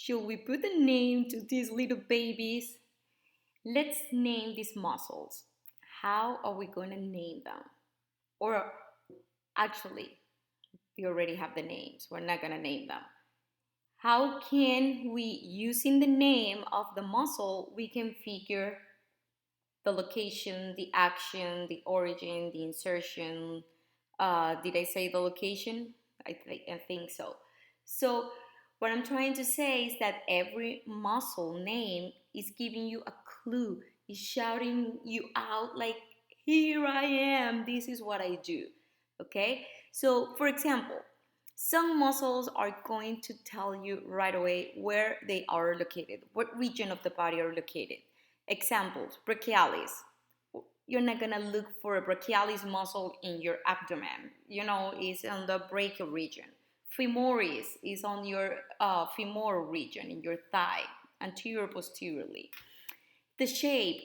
Should we put a name to these little babies? Let's name these muscles. How are we going to name them? Or actually, we already have the names. We're not going to name them. How can we, using the name of the muscle, we can figure the location, the action, the origin, the insertion. Did I say the location? I think so. So, what I'm trying to say is that every muscle name is giving you a clue, is shouting you out like, here I am, this is what I do. Okay? So, for example, some muscles are going to tell you right away where they are located, what region of the body are located. Examples, brachialis. You're not gonna look for a brachialis muscle in your abdomen. It's on the brachial region. Femoris is on your femoral region, in your thigh, anterior posteriorly. The shape,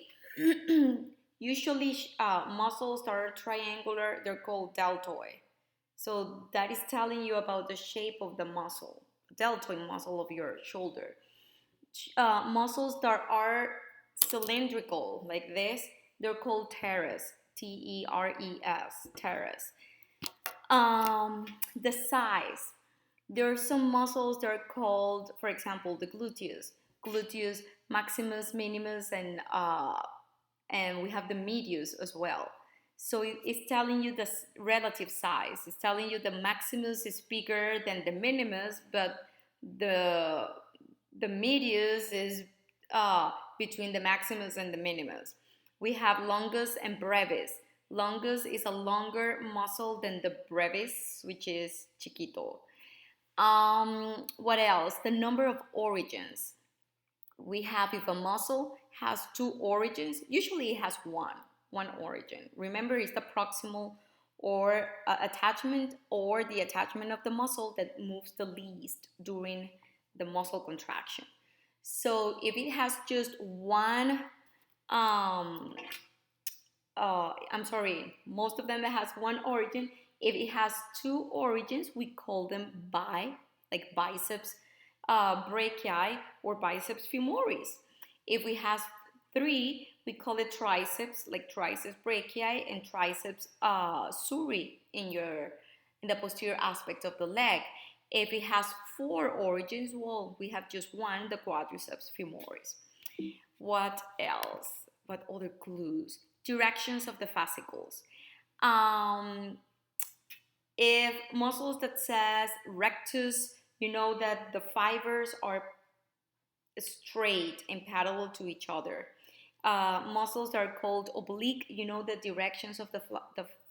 usually muscles that are triangular, they're called deltoid. So that is telling you about the shape of the muscle, deltoid muscle of your shoulder. Muscles that are cylindrical like this, they're called teres, Teres, teres. The size, there are some muscles that are called, for example, the gluteus maximus, minimus, and we have the medius as well. So it's telling you the relative size. It's telling you the maximus is bigger than the minimus, but the the medius is between the maximus and the minimus. We have longus and brevis. Longus is a longer muscle than the brevis, which is chiquito. What else? The number of origins. We have, if a muscle has two origins, usually it has one origin. Remember, it's the proximal or attachment, or the attachment of the muscle that moves the least during the muscle contraction. So if it has just one, I'm sorry, most of them that has one origin. If it has two origins, we call them like biceps brachii or biceps femoris. If we have three, we call it triceps, like triceps brachii and triceps suri in the posterior aspect of the leg. If it has four origins, well, we have just one, the quadriceps femoris. What else? What other clues? Directions of the fascicles. Um, if muscles that says rectus, you know that the fibers are straight and parallel to each other. Muscles that are called oblique, you know the directions of the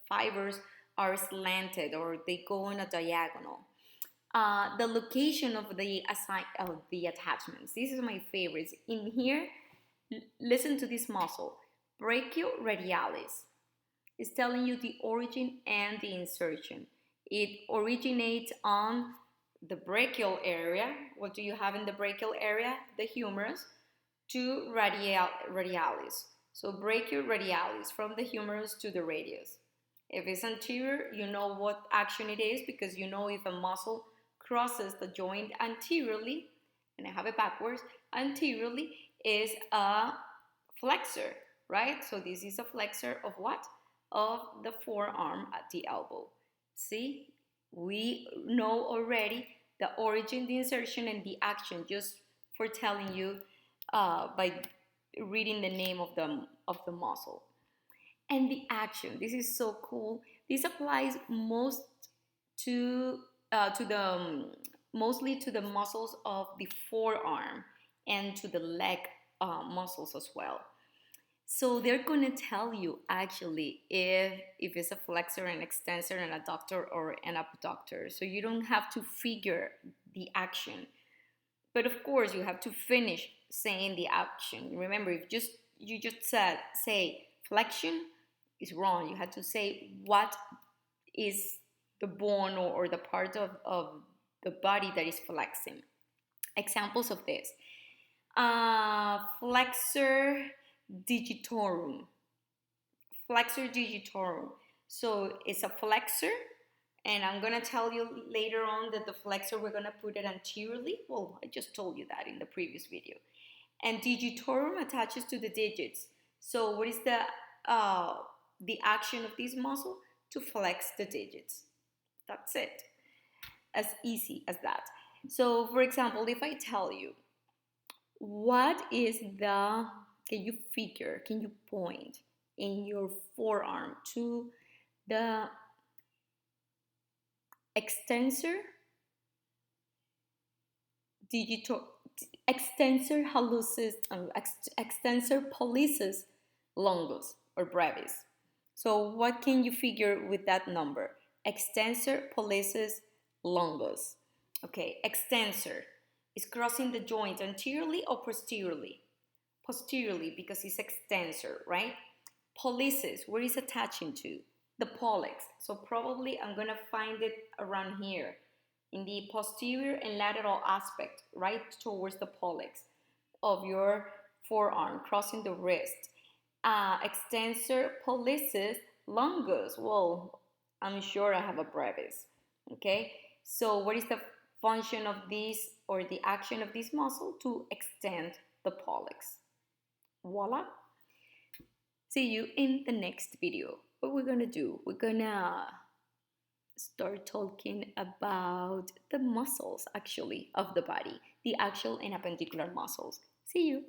fibers are slanted, or they go on a diagonal. The location of the attachments. This is my favorites. In here, listen to this muscle. Brachioradialis is telling you the origin and the insertion. It originates on the brachial area. What do you have in the brachial area? The humerus to radialis. So brachioradialis, from the humerus to the radius. If it's anterior, you know what action it is, because you know if a muscle crosses the joint anteriorly, and I have it backwards, anteriorly is a flexor, right? So this is a flexor of what? Of the forearm at the elbow. See, we know already the origin, the insertion, and the action just for telling you by reading the name of the muscle. And the action, this is so cool. This applies to the mostly to the muscles of the forearm and to the leg muscles as well. So they're going to tell you actually if it's a flexor, an extensor, an adductor, or an abductor. So you don't have to figure the action, but of course you have to finish saying the action. Remember, if you just say flexion, is wrong. You have to say what is the bone or the part of the body that is flexing. Examples of this: flexor digitorum. Flexor digitorum. So it's a flexor And I'm gonna tell you later on that the flexor, we're gonna put it anteriorly. Well, I just told you that in the previous video. And digitorum attaches to the digits. So what is the action of this muscle? To flex the digits. That's it. As easy as that. So for example, if I tell you, what is can you figure, can you point in your forearm to the extensor digital extensor hallucis extensor pollicis longus or brevis. So what can you figure with that number? Extensor pollicis longus. Okay, extensor is crossing the joint anteriorly or posteriorly? Posteriorly, because it's extensor, right? Pollicis, where is attaching to? The pollex. So probably I'm gonna find it around here in the posterior and lateral aspect, right towards the pollex of your forearm, crossing the wrist. Extensor pollicis longus. Well, I'm sure I have a brevis. Okay, so what is the function of this or the action of this muscle? To extend the pollex. Voila. See you in the next video. What we're gonna do? We're gonna start talking about the muscles actually of the body, the axial and appendicular muscles. See you.